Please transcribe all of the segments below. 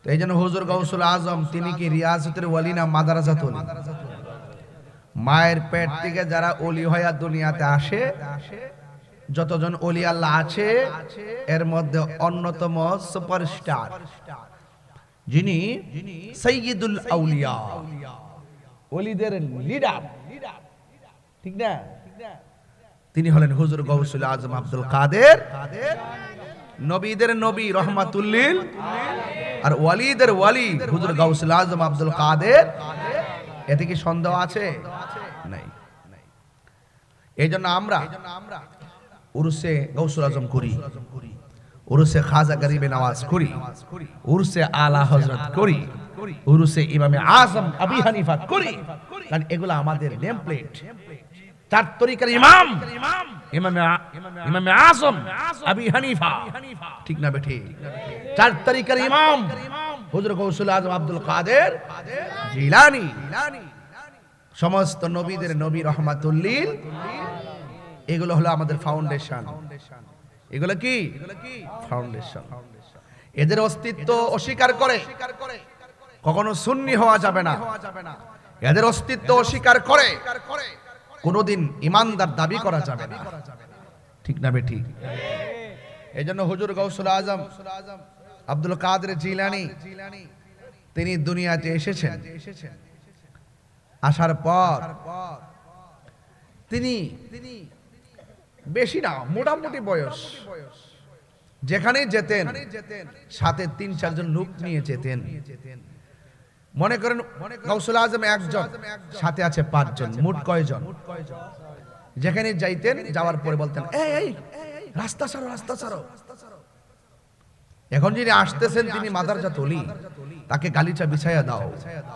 তো এই জন্য হুজুর গাউসুল আজম তিনি কি রিয়াজতের ওয়ালি না মাদ্রাসাতুল ওলি? মায়ের পেট থেকে যারা ওলি হয়ে দুনিয়াতে আসে, যতজন ওলি আল্লাহ আছে এর মধ্যে অন্যতম সুপারস্টার যিনি সাইয়্যিদুল আউলিয়া, ওলিদের লিডার, ঠিক না, তিনি হলেন হুজুর গাউসুল আজম আব্দুল কাদের, নবীদের নবী রহমাতুল লিল আর ওয়ালিদের ওয়ালি হুজুর গাউসুল আজম আব্দুল কাদের। এতে কি সন্দেহ আছে? নাই। এই জন্য আমরা উরুসে গাউসুল আজম করি, উরুসে খাজা গরিবে নওয়াজ করি, উরুসে আলা হযরত করি, উরুসে ইমামে আজম আবি হানিফা করি, কারণ এগুলো আমাদের নেম প্লেট। চার তরিকার ইমাম, ইমামে আজম আবি হানিফা, ঠিক না বেঠি? চার তরিকার ইমাম হুজুর গাউসুল আজম আব্দুল কাদের জিলানী, সমস্ত নবীদের নবী রহমাতুল লিল। এগুলো হলো আমাদের ফাউন্ডেশন। এগুলো কি ফাউন্ডেশন। এদের অস্তিত্ব অস্বীকার করে কখনো সুন্নি হওয়া যাবে না। এদের অস্তিত্ব অস্বীকার করে কোনোদিন ইমানদার দাবি করা যাবে না, ঠিক না বেঠি? এই জন্য হুজুর গাউসুল আজম আব্দুল কাদের জিলানী তিনি দুনিয়াতে এসেছেন। আসার পর তিনি বেশি না, মোটামুটি বয়স, যেখানে যেতেন সাথে ৩-৪ জন লোক নিয়ে যেতেন। মনে করেন গাউসুল আজম একজন, সাথে আছে ৫ জন, মোট কয়জন? যেখানে যাইতেন যাওয়ার পরে বলতেন এই রাস্তা ছাড়ো, রাস্তা ছাড়ো। এখন যিনি আসতেছেন তিনি মাদারজাত ওলি, তাকে গালিচা বিছাইয়া দাও,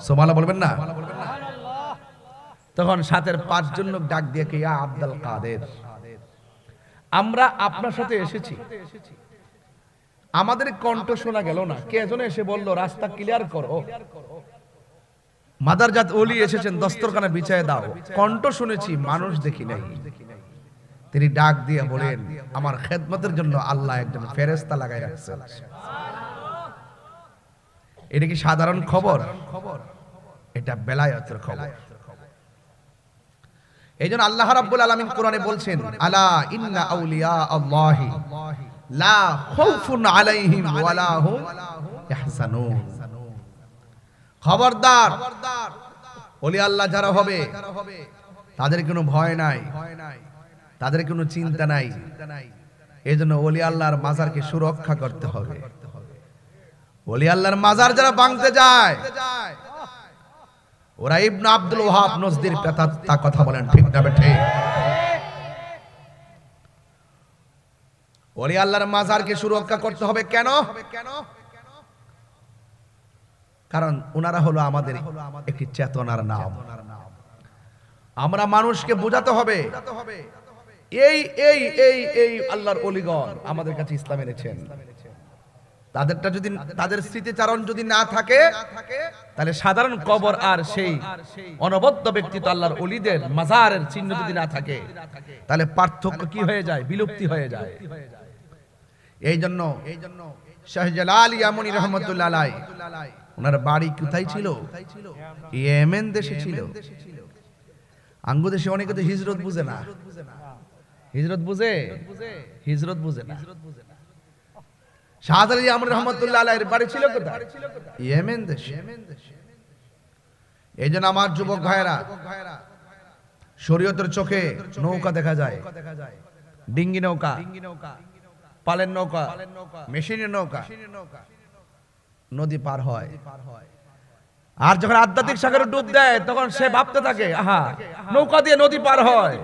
সুবহানাল্লাহ বলবেন না? তখন সাথের ৫ জন লোক ডাক দিয়ে কে, ইয়া আব্দুল কাদের, আমরা আপনার সাথে এসেছি, আমাদের কণ্ঠ শোনা গেল না, কে জন এসে বলল রাস্তা ক্লিয়ার করো, মাদারজাত ওলি এসেছেন, দস্তরখানা বিছাইয়া দাও। কণ্ঠ শুনেছি, মানুষ দেখি নাই। তিনি ডাক দিয়ে বলেন আমার খেদমতের জন্য আল্লাহ একজন ফেরেশতা লাগাই রাখছেন। এটা কি সাধারণ খবর? এটা বেলায়েতের খবর। এইজন্য আল্লাহ রাব্বুল আলামিন কোরআনে বলছেন আলা ইন্না আউলিয়া আল্লাহি লা খাউফুন আলাইহিম ওয়ালা হুম ইয়াহজানুন। খবরদার, ওলি আল্লাহ যারা হবে তাদের কোনো ভয় নাই, তাদের কোনো চিন্তা নাই। এইজন্য ওলি আল্লাহর মাজারকে সুরক্ষা করতে হবে। ওলি আল্লাহর মাজার যারা ভাঙতে যায় ওরা ইবনে আব্দুল ওয়াহাব নজদির পেতাত্তা কথা বলেন, ঠিক না বেঠে? ওলি আল্লাহর মাজারকে সুরক্ষা করতে হবে কেন? কারণ ওনারা হলো আমাদের একটি চেতনার নাম। আমরা মানুষকে বোঝাতে হবে এই এই এই এই আল্লাহর ওলিগণ আমাদের কাছে ইসলাম এনেছেন। তাদেরটা যদি, তাদের স্মৃতিচারণ যদি না থাকে, তাহলে সাধারণ কবর আর সেই অনবদ্য ব্যক্তিত্ব আল্লাহর ওলিদের মাজারের চিহ্ন যদি না থাকে, তাহলে পার্থক্য কি হয়ে যায়? বিলুপ্তি হয়ে যায়। এই জন্য শাহজালাল ইয়ামানি রাহমাতুল্লাহ আলাইহি ওনার বাড়ি কোথায় ছিল? ইয়েমেন দেশে ছিল। আঙ্গু দেশে অনেকে তো হিজরত বুঝে না। হিজরত বুঝে? হিজরত বুঝে না। শাহজালাল ইয়ামানি রাহমাতুল্লাহ আলাইহির বাড়ি ছিল কোথায়? ইয়েমেন দেশে। এই জন্য আমার যুবক ভাইরা, শরীয়তের চোখে নৌকা দেখা যায়, ডিঙ্গি নৌকা, পালের নৌকা, মেশিনের নৌকা, নদী পার হয়। আর যখন আধ্যাত্মিক সাগরে ডুব দেয় তখন সে ভাবতে থাকে আহা নৌকা দিয়ে নদী পার হয়,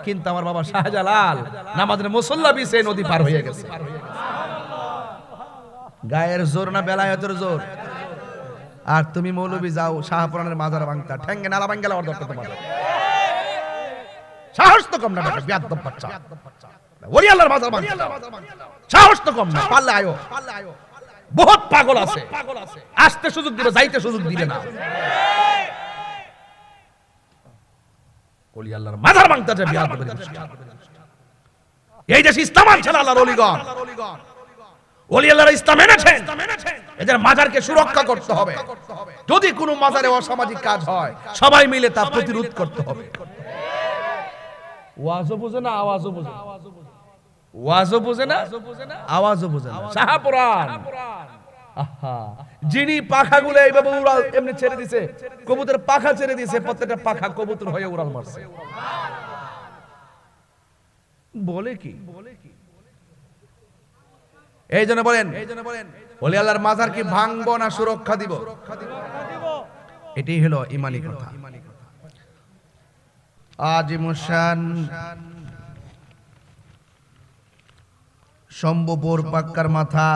কিন্তু আমার বাবা শাহজালাল নামাজের মুসল্লা বিছে নদী পার হয়ে গেছে। গায়ের জোর না বেলায়েতের জোর? আর তুমি মৌলবি যাও শাহপুরানের মাজার ভাঙতা, ঠ্যাঙ্গে নালা ভাঙ গেল ওর দরকার তোমার। সাহস তো কম না বেটা, বিয়াদব বাচ্চা। ওলি আল্লাহর মাজার ভাঙতা, সাহস তো কম না। পাল্লে আয়ো, বহুত পাগল আছে, আসতে সুযোগ দিবে, যাইতে সুযোগ দিবে না। ওলি আল্লাহর মাজার ভাঙতা যে বিয়াদব। এই দেশে ইসলাম আছে না আল্লাহর ওলিগণ। ওলি আল্লাহর ইসলাম এনেছেন, এদের মাজারকে সুরক্ষা করতে হবে। যদি কোনো মাজারে অসামাজিক কাজ হয় সবাই মিলে তা প্রতিরোধ করতে হবে। ওয়াজও বুঝে না, আওয়াজও বুঝে না, ওয়াজও বুঝে না, আওয়াজও বুঝে না। শাহপুরান আহা, যিনি পাখাগুলো এইভাবে উড়াল এমনি ছেড়ে দিছে, কবুতর পাখা ছেড়ে দিছে, প্রত্যেকটা পাখা কবুতর হয়ে উড়াল মারছে। বলে কি এই জন্য বলেন ওলি আল্লাহর মাজার কি ভাঙবো না সুরক্ষা দিব? এটাই হলো ইমানি কথা। আজিমুশান শম্ভুপুর পাক্কার মাথা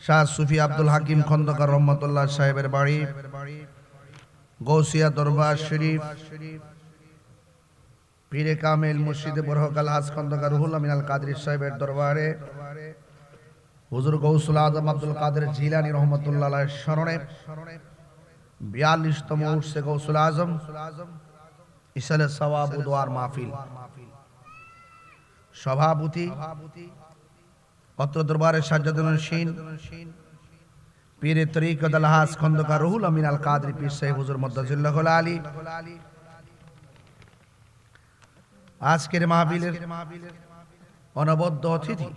শাহ সুফি আব্দুল হাকিম খন্দকার রহমতুল্লাহ সাহেবের বাড়ি, গৌসিয়া দরবার শরীফ, পীরে কামেল মুর্শিদে বরহকাল হাজ খন্দকার রুহুল আমিন আল কাদরি সাহেবের দরবারে হুজুর গৌসুল আজম আব্দুল কাদের জিলানী রহমতুল্লাহ স্মরণে 42তম উর্সে গৌসুল আজম ইসালে সওয়াব ও দোয়ার মাহফিল সভাপতি অত্র দরবারের সাজ্জাদুল নশীন পীরে তরিকত আল হাজ খন্দকার রুহুল আমিন আল কাদরি পীর সাহেব হুজুর মুদ্দাজিল্লাহুল আলী। আজকের মাহফিলের অনবদ্য অতিথি,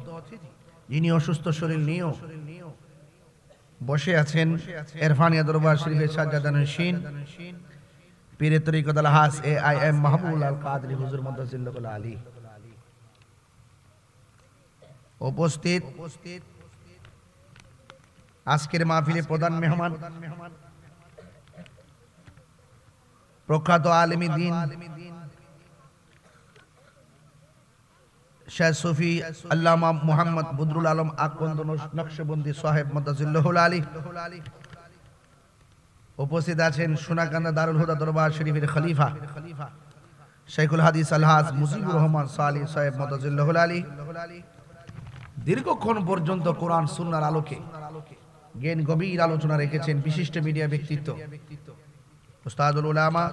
যিনি অসুস্থ শরীর নিয়েও বসে আছেন, এরফানিয়া দরবার শরীফের সাজ্জাদুল নশীন পীরে তরিকত আল হাজ AIM মাহবুবুল আল কাদরি হুজুর মুদ্দাজিল্লাহুল আলী। উপস্থিত আজকের মাহফিলে প্রধান মেহমান প্রখ্যাত আলেমী দ্বীন শাহ সুফি আল্লামা মুহাম্মদ বদরুল আলম আকন্দ নকশবন্দি সাহেব মুদ্দাজিল্লাহুল আলী। উপস্থিত আছেন সোনাকান্দা দারুল হুদা দরবার শরীফের খলিফা শেখুল হাদিস আলহাজ মুজিবুর রহমান সালি সাহেব মুদ্দাজিল্লাহুল আলী। দীর্ঘক্ষণ পর্যন্ত কোরআন সুন্নাহর আলোকে জ্ঞান গভীর আলোচনা রেখেছেন বিশিষ্ট মিডিয়া ব্যক্তিত্ব উস্তাদুল উলামা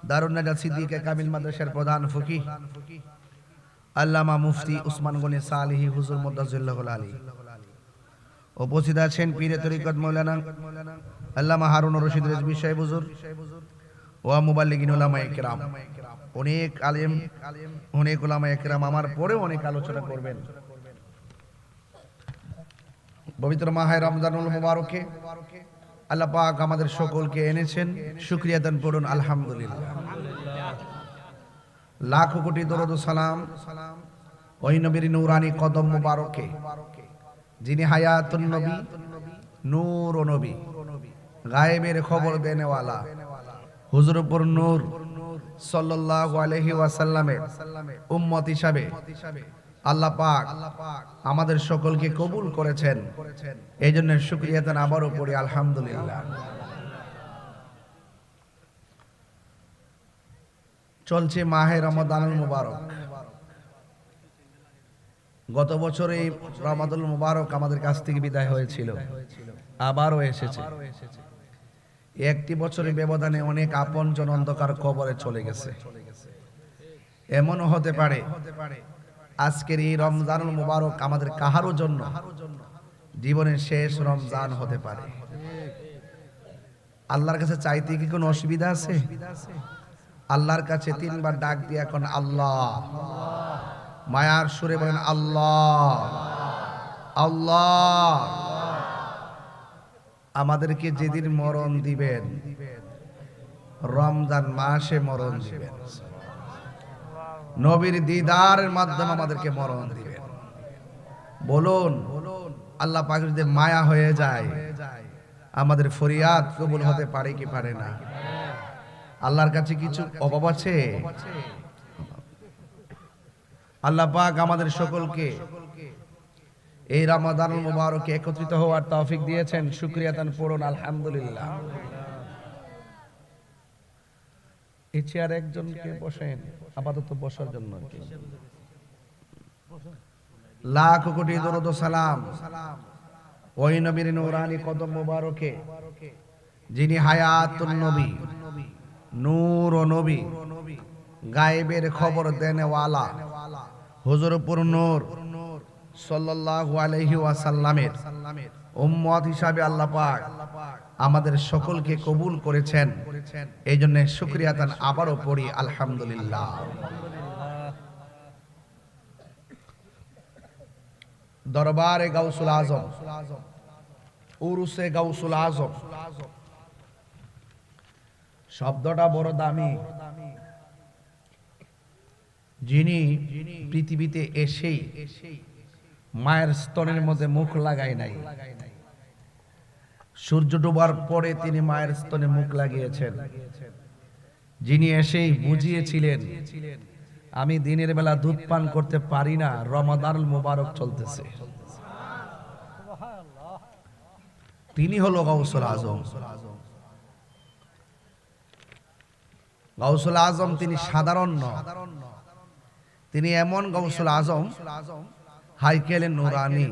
দারুন নাজাত সিদ্দিক কামিল মাদ্রাসার প্রধান ফকিহ আল্লামা মুফতি উসমান গনি সালিহি হুজুর মুদ্দাজিল্লাহুল আলী। উপস্থিত আছেন পীরে তরিকত মাওলানা আল্লামা হারুন রশিদ রিজভী সাহেব হুজুর ও মুবাল্লিগিন উলামায়ে কেরাম। অনেক আলেম, অনেক উলামায়ে কেরাম আমার পরেও অনেক আলোচনা করবেন। পবিত্র মাহে রমজানুল মুবারকে আল্লাহ পাক আমাদের সকলকে এনেছেন, শুকরিয়া দান করুন আলহামদুলিল্লাহ। লাখো কোটি দরুদ ও সালাম ওই নবীর নূরানি কদম মুবারকে, যিনি হায়াতুন নবী, নূর ও নবী, গায়েবের খবর দেনেওয়ালা হুজুর উপর নূর সাল্লাল্লাহু আলাইহি ওয়াসাল্লামের উম্মত হিসাবে আল্লাহ পাক আমাদের সকলকে কবুল করেছেন। এই জন্য শুকরিয়া দান আবারও পড়ি আলহামদুলিল্লাহ। চলছে মাহে রমাদানুল মুবারক। গত বছর এই রমাদানুল মুবারক আমাদের কাছ থেকে বিদায় হয়েছিল, আবারও এসেছে। একটি বছরের ব্যবধানে অনেক আপনজন অন্ধকার কবরে চলে গেছে। এমনও হতে পারে আজকের এই রমজানুল মুবারক আমাদের কাহারও জন্য জীবনের শেষ রমজান হতে পারে। আল্লাহর কাছে চাইতে কি কোনো অসুবিধা আছে? আল্লাহর কাছে তিনবার ডাক দিয়ে এখন আল্লাহ মায়ার সুরে বলেন আল্লাহ আল্লাহ। আমাদেরকে যেদিন মরণ দিবেন রমজান মাসে মরণ দিবেন, নবীর দিদারের মাধ্যমে আমাদেরকে মরণ দিবেন। বলুন আল্লাহ পাক যদি মায়া হয়ে যায় আমাদের ফরিয়াদ কবুল হতে পারে কি পারে না? আল্লাহর কাছে কিছু অভাব আছে? আল্লাহ পাক আমাদের সকলকে এই রমাদানুল মুবারকে একত্রিত হওয়ার তৌফিক দিয়েছেন, শুকরিয়া দান পড়ুন আলহামদুলিল্লাহ। এই চেয়ার একজনকে বসেন আপাতত বসার জন্য। লাখ কোটি দরুদ ও সালাম ওই নবীর নূরানি কদম মুবারকে, যিনি হায়াতুন নবী, নূর ও নবী, গায়েবের খবর দেনেওয়ালা হুজুর উপর নূর সাল্লাল্লাহু আলাইহি ওয়াসাল্লামের উম্মত হিসাবে আল্লাহ পাক আমাদের সকলকে কবুল করেছেন। এই জন্য শুকরিয়া তান আবারও পড়ি আলহামদুলিল্লাহ। দরবারে গাউসুল আজম, উরুসে গাউসুল আজম শব্দটা বড় দামি। যিনি পৃথিবীতে এসেই মায়ের স্তনের মধ্যে মুখ লাগায় নাই, সূর্য ডোবার পরে তিনি মায়ের স্তনে মুখ লাগিয়েছেন। যিনি এসেই বুঝিয়েছিলেন আমি দিনের বেলা দুধ পান করতে পারি না, রমাদানুল মুবারক চলতেছে। তিনি হলো গাউসুল আজম। গাউসুল আজম তিনি সাধারণ নন, তিনি এমন গাউসুল আজম হাইকেলে নুরানি,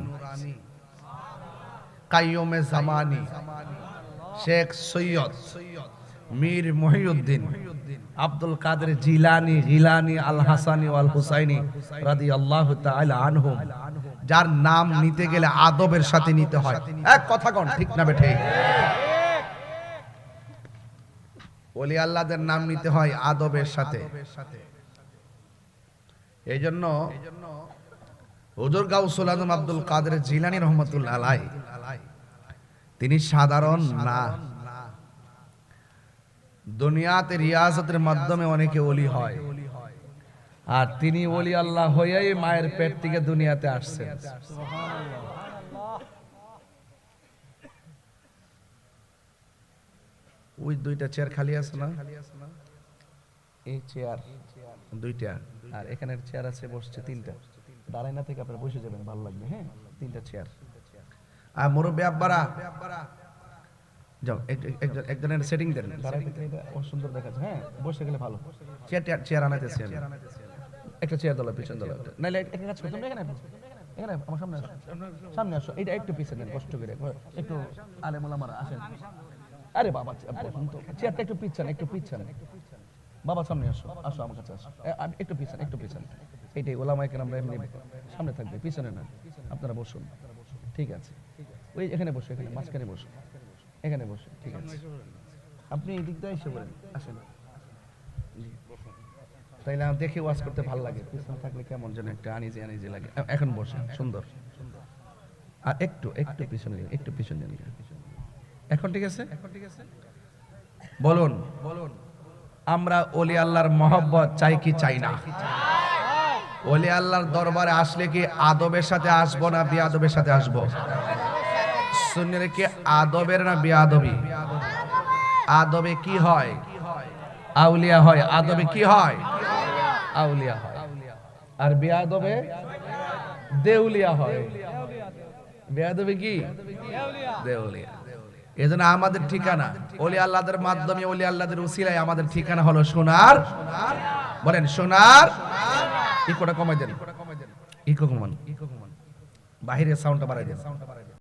কাইয়ুমে জামানি, শেখ সৈয়দ মীর মহিউদ্দিন আব্দুল কাদের জিলানী, গিলানী, আল হাসানী ওয়াল হুসাইনী রাদিয়াল্লাহু তাআলা আনহুম, যার নাম নিতে গেলে আদবের সাথে নিতে হয়। এক কথা কোন ঠিক না বেঠে? ওলি আল্লাহদের নাম নিতে হয় আদবের সাথে। এই জন্য হুজুর গাউসুল আজম আব্দুল কাদের জিলানী রহমাতুল্লাহ আলাইহি তিনি সাধারণ না। দুনিয়াতে রিয়াজতের মাধ্যমে অনেকে ওলি হয়, আর তিনি ওলি আল্লাহ হয়েই মায়ের পেট থেকে দুনিয়াতে আসছেন। ওই দুইটা চেয়ার খালি আছে না? এই চেয়ার দুইটা, আর এখানের চেয়ার আছে বসছে তিনটা। দাঁড়ায় না থেকে আপনারা বসে যাবেন, ভালো লাগবে। হ্যাঁ, তিনটা চেয়ার। আর মুরব্বি আব্বারা যাও, একজনের সেটিং দেন, দাঁড়ায় থেকে এটা সুন্দর দেখাচ্ছে। হ্যাঁ, বসে গেলে ভালো। চেয়ার আনাইতেছি আমি। একটা চেয়ার দলা, পিছন দলা, নাইলে এক কাজ করো, তোমরা এখানে এখানে আমার সামনে আসো, সামনে আসো। এটা একটু পিছনে দেন, কষ্ট করে একটু। আলেম ওলামারা আসেন। আরে বাবা, চেয়ারটা একটু পিছান, একটু পিছান। বাবা সামনে আসো, আসো আমার কাছে আসো, একটু পিছান, একটু পিছান। এইটাই ওলামায়ে কেরাম এমনি সামনে থাকবে, পিছনে না। আপনারা বসুন, ঠিক আছে। ওই এখানে বসো, এখানে মাঝখানে বসো, এখানে বসো, ঠিক আছে। আপনি এই দিক দিয়ে এসে বলেন, আসেন। তাইলে আমি দেখে ওয়াজ করতে ভালো লাগে, পিছনে থাকলে কেমন যেন একটা আনিজি আনিজি লাগে। এখন বসে, সুন্দর। আর একটু একটু পিছনে, একটু পিছনে। এখন ঠিক আছে? বলুন, আমরা ওলি আল্লাহর মহব্বত চাই কি চাই না? ওলি আল্লাহর দরবারে আসলে কি আদবের সাথে আসবো না বিয়াদবের সাথে আসবো? শুনলে কি আদবের না বিয়াদবি? আদবে কি হয়? আউলিয়া হয়। আদবে কি হয়? আউলিয়া হয়। আর বিয়াদবে দেউলিয়া হয়। বিয়াদবে কি? দেউলিয়া। এজন্য আমাদের ঠিকানা ওলি আল্লাহদের মাধ্যমে, ওলি আল্লাহদের উসিলায় আমাদের ঠিকানা হলো সোনার। বলেন সোনার। ইকোটা কমাই দেন, ইকো কমান, বাহিরের সাউন্ডটা বাড়াই দেন।